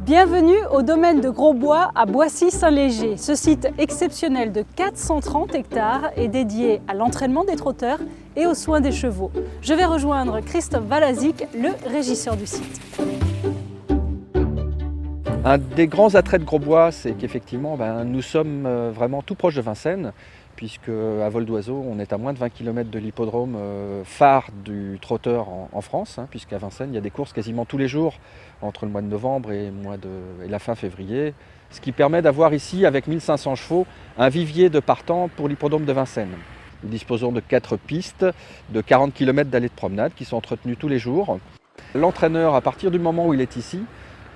Bienvenue au domaine de Grosbois à Boissy-Saint-Léger. Ce site exceptionnel de 430 hectares est dédié à l'entraînement des trotteurs et aux soins des chevaux. Je vais rejoindre Christophe Valazic, le régisseur du site. Un des grands attraits de Grosbois, c'est qu'effectivement, nous sommes vraiment tout proche de Vincennes, puisque à vol d'oiseau, on est à moins de 20 km de l'hippodrome phare du trotteur en France, puisqu'à Vincennes, il y a des courses quasiment tous les jours, entre le mois de novembre et la fin février, ce qui permet d'avoir ici, avec 1500 chevaux, un vivier de partants pour l'hippodrome de Vincennes. Nous disposons de 4 pistes, de 40 km d'allées de promenade qui sont entretenues tous les jours. L'entraîneur, à partir du moment où il est ici,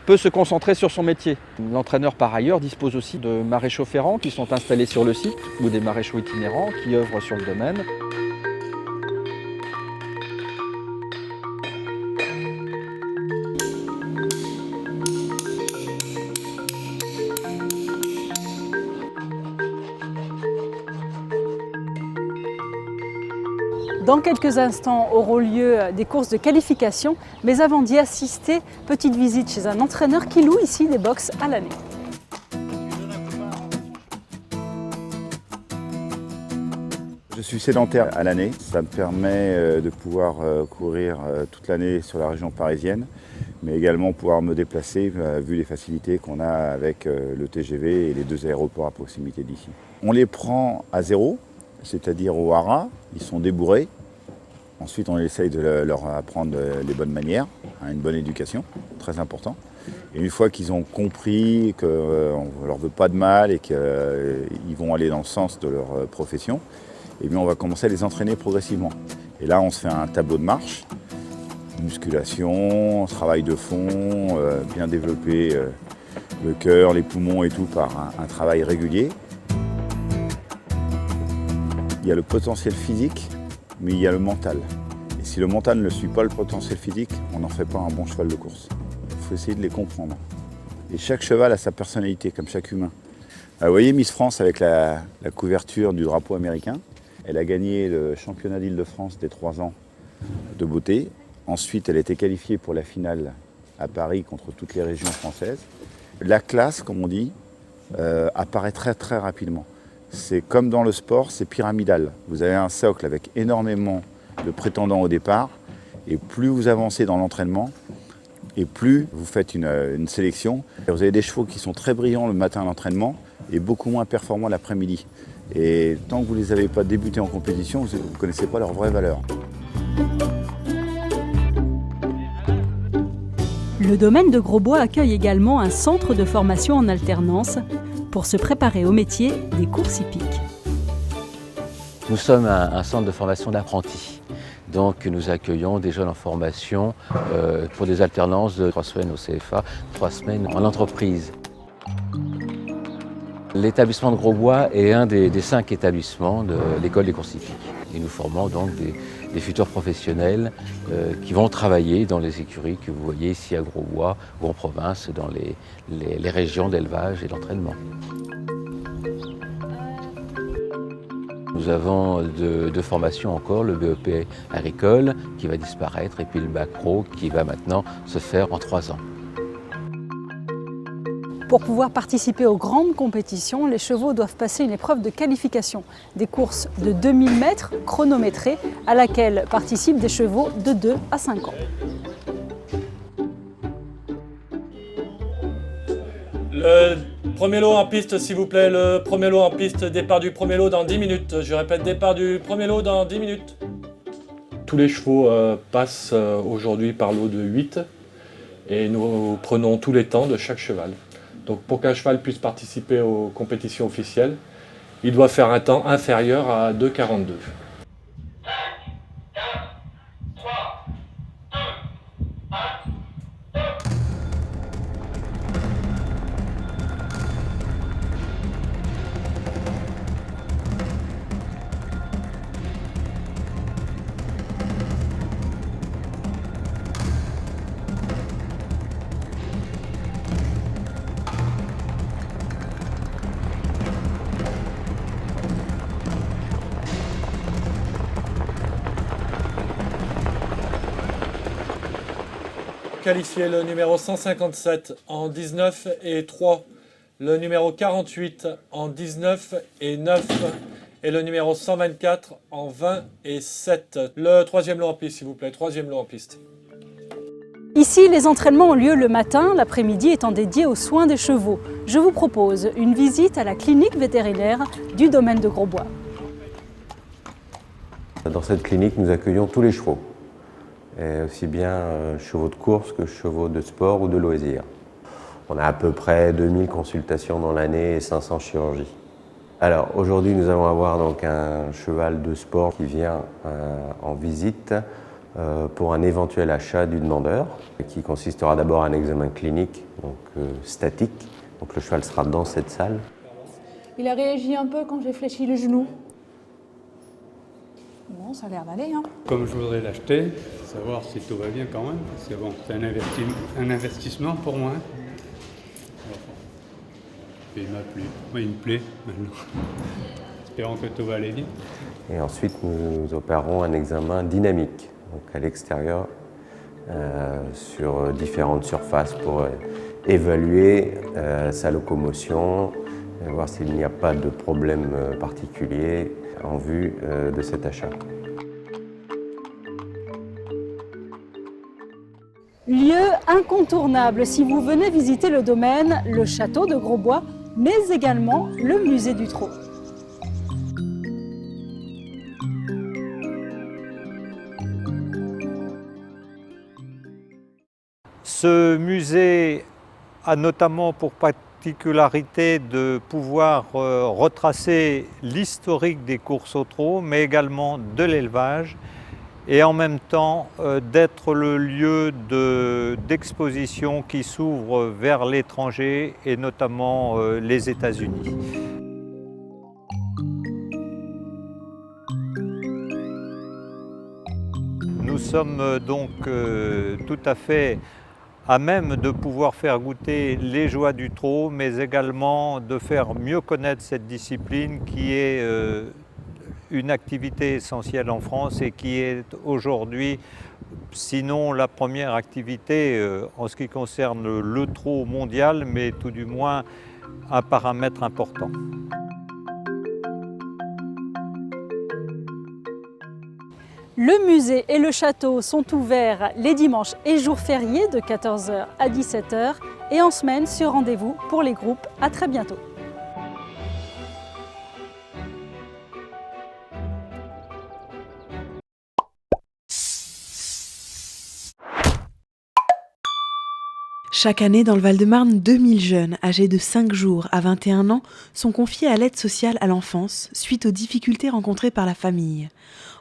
peut se concentrer sur son métier. L'entraîneur, par ailleurs, dispose aussi de maréchaux ferrants qui sont installés sur le site ou des maréchaux itinérants qui œuvrent sur le domaine. Dans quelques instants auront lieu des courses de qualification, mais avant d'y assister, petite visite chez un entraîneur qui loue ici des box à l'année. Je suis sédentaire à l'année, ça me permet de pouvoir courir toute l'année sur la région parisienne, mais également pouvoir me déplacer vu les facilités qu'on a avec le TGV et les 2 aéroports à proximité d'ici. On les prend à zéro, c'est-à-dire au haras, ils sont débourrés. Ensuite, on essaye de leur apprendre les bonnes manières, une bonne éducation, très important. Et une fois qu'ils ont compris qu'on ne leur veut pas de mal et qu'ils vont aller dans le sens de leur profession, eh bien, on va commencer à les entraîner progressivement. Et là, on se fait un tableau de marche, musculation, travail de fond, bien développer le cœur, les poumons et tout par un travail régulier. Il y a le potentiel physique, mais il y a le mental. Et si le mental ne suit pas le potentiel physique, on n'en fait pas un bon cheval de course. Il faut essayer de les comprendre. Et chaque cheval a sa personnalité, comme chaque humain. Vous voyez Miss France avec la couverture du drapeau américain. Elle a gagné le championnat d'Île-de-France des 3 ans de beauté. Ensuite, elle a été qualifiée pour la finale à Paris contre toutes les régions françaises. La classe, comme on dit, apparaît très très rapidement. C'est comme dans le sport, c'est pyramidal. Vous avez un socle avec énormément de prétendants au départ, et plus vous avancez dans l'entraînement, et plus vous faites une sélection. Vous avez des chevaux qui sont très brillants le matin à l'entraînement, et beaucoup moins performants l'après-midi. Et tant que vous ne les avez pas débutés en compétition, vous ne connaissez pas leur vraie valeur. Le domaine de Grosbois accueille également un centre de formation en alternance pour se préparer au métier des courses hippiques. Nous sommes un centre de formation d'apprentis. Donc nous accueillons des jeunes en formation pour des alternances de 3 semaines au CFA, 3 semaines en entreprise. L'établissement de Grosbois est un des 5 établissements de l'école des courses hippiques. Et nous formons donc des futurs professionnels qui vont travailler dans les écuries que vous voyez ici à Grosbois ou en province, dans les régions d'élevage et d'entraînement. Nous avons deux formations encore, le BEP agricole qui va disparaître et puis le bac pro qui va maintenant se faire en 3 ans. Pour pouvoir participer aux grandes compétitions, les chevaux doivent passer une épreuve de qualification, des courses de 2000 mètres chronométrées à laquelle participent des chevaux de 2 à 5 ans. Le premier lot en piste, s'il vous plaît. Le premier lot en piste, départ du premier lot dans 10 minutes. Je répète, départ du premier lot dans 10 minutes. Tous les chevaux passent aujourd'hui par lot de 8 et nous prenons tous les temps de chaque cheval. Donc pour qu'un cheval puisse participer aux compétitions officielles, il doit faire un temps inférieur à 2,42. qualifiés le numéro 157 en 19 et 3, le numéro 48 en 19 et 9 et le numéro 124 en 20 et 7. Le troisième lot en piste, s'il vous plaît, troisième lot en piste. Ici, les entraînements ont lieu le matin, l'après-midi étant dédié aux soins des chevaux. Je vous propose une visite à la clinique vétérinaire du domaine de Grosbois. Dans cette clinique, nous accueillons tous les chevaux, et aussi bien chevaux de course que chevaux de sport ou de loisirs. On a à peu près 2000 consultations dans l'année et 500 chirurgies. Alors aujourd'hui, nous allons avoir donc un cheval de sport qui vient en visite pour un éventuel achat du demandeur, qui consistera d'abord à un examen clinique, donc statique. Donc le cheval sera dans cette salle. Il a réagi un peu quand j'ai fléchi le genou. Bon, ça a l'air d'aller, hein. Comme je voudrais l'acheter, savoir si tout va bien quand même, parce que bon, c'est un investissement pour moi. Et il m'a plu. Oui, il me plaît maintenant. Espérons que tout va aller bien. Et ensuite, nous opérerons un examen dynamique, donc à l'extérieur, sur différentes surfaces pour évaluer sa locomotion, et voir s'il n'y a pas de problème particulier en vue de cet achat. Lieu incontournable si vous venez visiter le domaine, le château de Grosbois, mais également le musée du trot. Ce musée a notamment pour particularité de pouvoir retracer l'historique des courses au trot, mais également de l'élevage, et en même temps d'être le lieu d'exposition qui s'ouvre vers l'étranger et notamment les États-Unis. Nous sommes donc tout à fait à même de pouvoir faire goûter les joies du trot, mais également de faire mieux connaître cette discipline qui est une activité essentielle en France et qui est aujourd'hui, sinon la première activité en ce qui concerne le trot mondial, mais tout du moins un paramètre important. Le musée et le château sont ouverts les dimanches et jours fériés de 14 h à 17 h et en semaine sur rendez-vous pour les groupes. À très bientôt. Chaque année, dans le Val-de-Marne, 2000 jeunes âgés de 5 jours à 21 ans sont confiés à l'aide sociale à l'enfance suite aux difficultés rencontrées par la famille.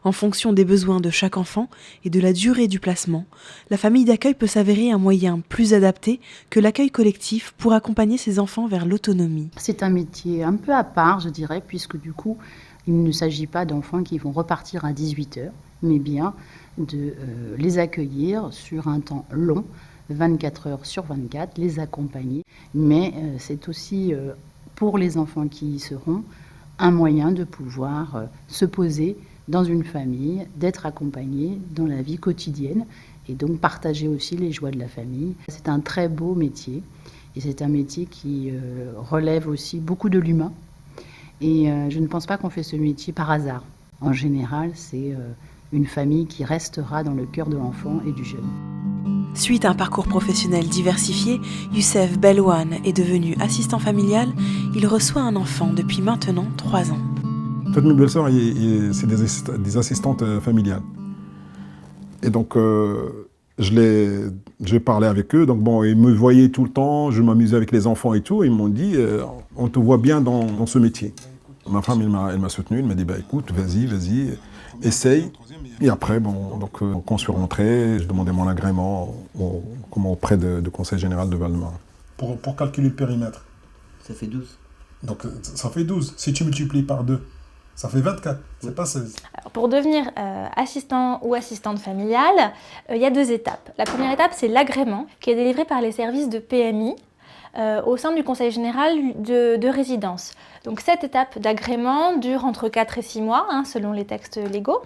En fonction des besoins de chaque enfant et de la durée du placement, la famille d'accueil peut s'avérer un moyen plus adapté que l'accueil collectif pour accompagner ces enfants vers l'autonomie. C'est un métier un peu à part, je dirais, puisque du coup, il ne s'agit pas d'enfants qui vont repartir à 18 h, mais bien de les accueillir sur un temps long, 24 heures sur 24, les accompagner. Mais c'est aussi pour les enfants qui y seront un moyen de pouvoir se poser dans une famille, d'être accompagnés dans la vie quotidienne et donc partager aussi les joies de la famille. C'est un très beau métier et c'est un métier qui relève aussi beaucoup de l'humain. Et je ne pense pas qu'on fait ce métier par hasard. En général, c'est une famille qui restera dans le cœur de l'enfant et du jeune. Suite à un parcours professionnel diversifié, Youssef Belouane est devenu assistant familial. Il reçoit un enfant depuis maintenant 3 ans. Toutes mes belles-sœurs, c'est des assistantes familiales. Et donc, j'ai parlé avec eux. Donc, bon, ils me voyaient tout le temps, je m'amusais avec les enfants et tout. Et ils m'ont dit, on te voit bien dans ce métier. Ma femme, elle m'a soutenu, elle m'a dit, bah, écoute, vas-y, essaye. Et après, bon, donc, quand je suis rentré, je demandais mon agrément auprès du Conseil général de Val-de-Marne. Pour calculer le périmètre. Ça fait 12. Donc, ça fait 12. Si tu multiplies par 2, ça fait 24, c'est pas 16. Alors, pour devenir assistant ou assistante familiale, il y a 2 étapes. La première étape, c'est l'agrément qui est délivré par les services de PMI. au sein du conseil général de résidence. Donc cette étape d'agrément dure entre 4 et 6 mois, selon les textes légaux.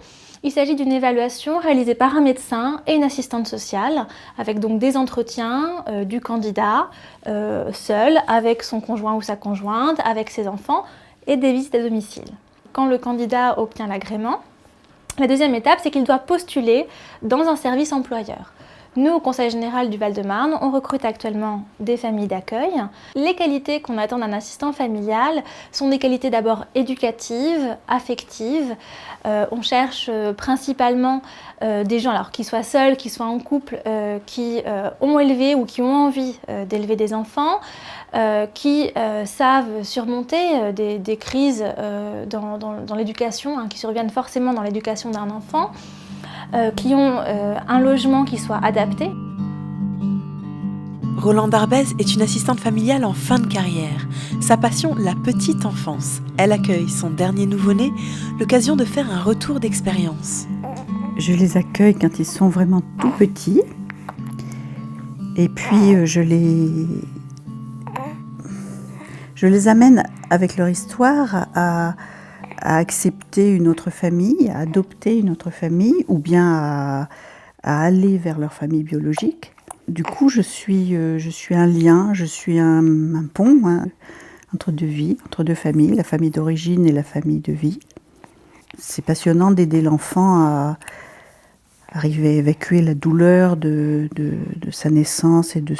Il s'agit d'une évaluation réalisée par un médecin et une assistante sociale, avec donc des entretiens du candidat seul, avec son conjoint ou sa conjointe, avec ses enfants, et des visites à domicile. Quand le candidat obtient l'agrément, la deuxième étape, c'est qu'il doit postuler dans un service employeur. Nous, au Conseil général du Val-de-Marne, on recrute actuellement des familles d'accueil. Les qualités qu'on attend d'un assistant familial sont des qualités d'abord éducatives, affectives. On cherche principalement des gens qui soient seuls, qui soient en couple, qui ont élevé ou qui ont envie d'élever des enfants, qui savent surmonter des crises dans l'éducation, qui surviennent forcément dans l'éducation d'un enfant. Qui ont un logement qui soit adapté. Rolande Arbez est une assistante familiale en fin de carrière. Sa passion, la petite enfance. Elle accueille son dernier nouveau-né, l'occasion de faire un retour d'expérience. Je les accueille quand ils sont vraiment tout petits. Et puis je les amène avec leur histoire à accepter une autre famille, à adopter une autre famille, ou bien à aller vers leur famille biologique. Du coup, je suis un lien, je suis un pont entre deux vies, entre deux familles, la famille d'origine et la famille de vie. C'est passionnant d'aider l'enfant à arriver à évacuer la douleur de sa naissance et du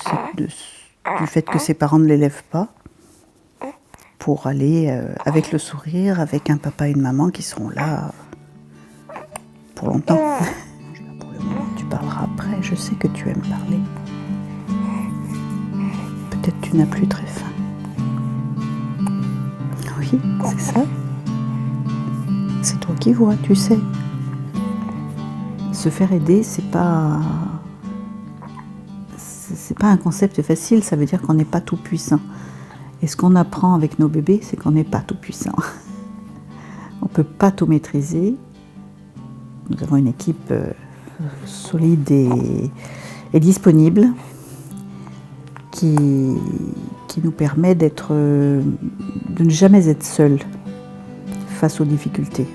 fait que ses parents ne l'élèvent pas, pour aller avec le sourire, avec un papa et une maman qui seront là pour longtemps. Pour le moment, tu parleras après, je sais que tu aimes parler. Peut-être tu n'as plus très faim. Oui, c'est ça. C'est toi qui vois, tu sais. Se faire aider, c'est pas un concept facile, ça veut dire qu'on n'est pas tout puissant. Et ce qu'on apprend avec nos bébés, c'est qu'on n'est pas tout puissant. On ne peut pas tout maîtriser. Nous avons une équipe solide et disponible qui nous permet de ne jamais être seul face aux difficultés.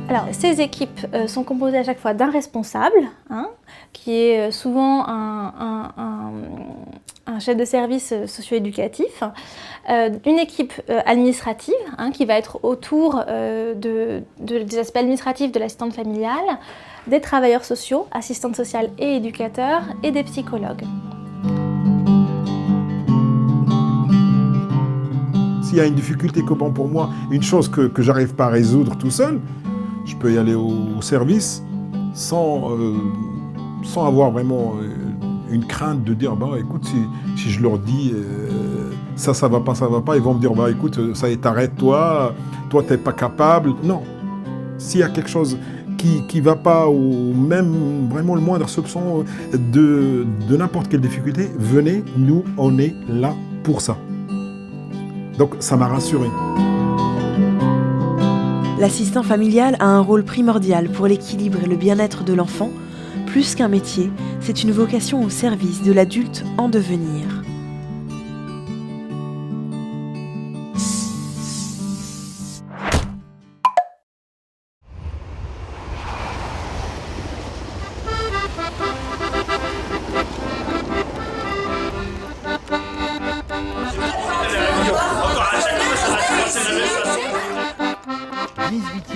Alors, ces équipes sont composées à chaque fois d'un responsable, qui est souvent un chef de service socio-éducatif, une équipe administrative qui va être autour des aspects administratifs de l'assistante familiale, des travailleurs sociaux, assistantes sociales et éducateurs, et des psychologues. S'il y a une difficulté comment pour moi, une chose que j'arrive pas à résoudre tout seul, je peux y aller au service sans avoir vraiment une crainte de dire écoute, si je leur dis ça va pas, ils vont me dire écoute, ça y est, t'arrêtes-toi, t'es pas capable. Non. S'il y a quelque chose qui va pas, ou même vraiment le moindre soupçon de n'importe quelle difficulté, venez, nous on est là pour ça. Donc ça m'a rassuré. L'assistant familial a un rôle primordial pour l'équilibre et le bien-être de l'enfant. Plus qu'un métier, c'est une vocation au service de l'adulte en devenir.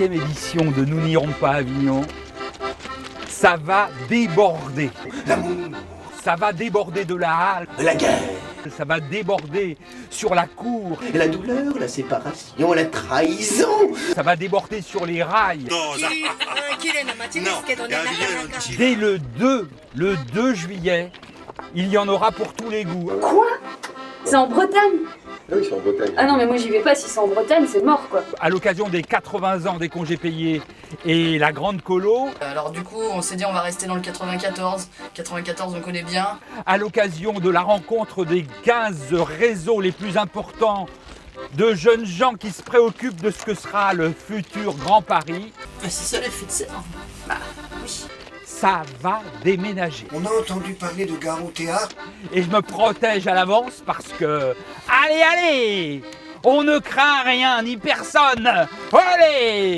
Édition de Nous n'irons pas à Avignon, ça va déborder. L'amour. Ça va déborder de la halle. La guerre. Ça va déborder sur la cour. La douleur, la séparation, la trahison. Ça va déborder sur les rails. Dès le 2 juillet, il y en aura pour tous les goûts. Quoi? C'est en Bretagne? Ah oui, c'est en Bretagne. Ah non, mais moi j'y vais pas, si c'est en Bretagne, c'est mort quoi. À l'occasion des 80 ans des congés payés et la grande colo. Alors du coup, on s'est dit on va rester dans le 94. 94, on connaît bien. À l'occasion de la rencontre des 15 réseaux les plus importants de jeunes gens qui se préoccupent de ce que sera le futur Grand Paris. Ah, c'est ça les fêtes, c'est... Bah oui. ça va déménager. On a entendu parler de gare au théâtre. Et je me protège à l'avance parce que... Allez, allez! On ne craint rien ni personne! Allez!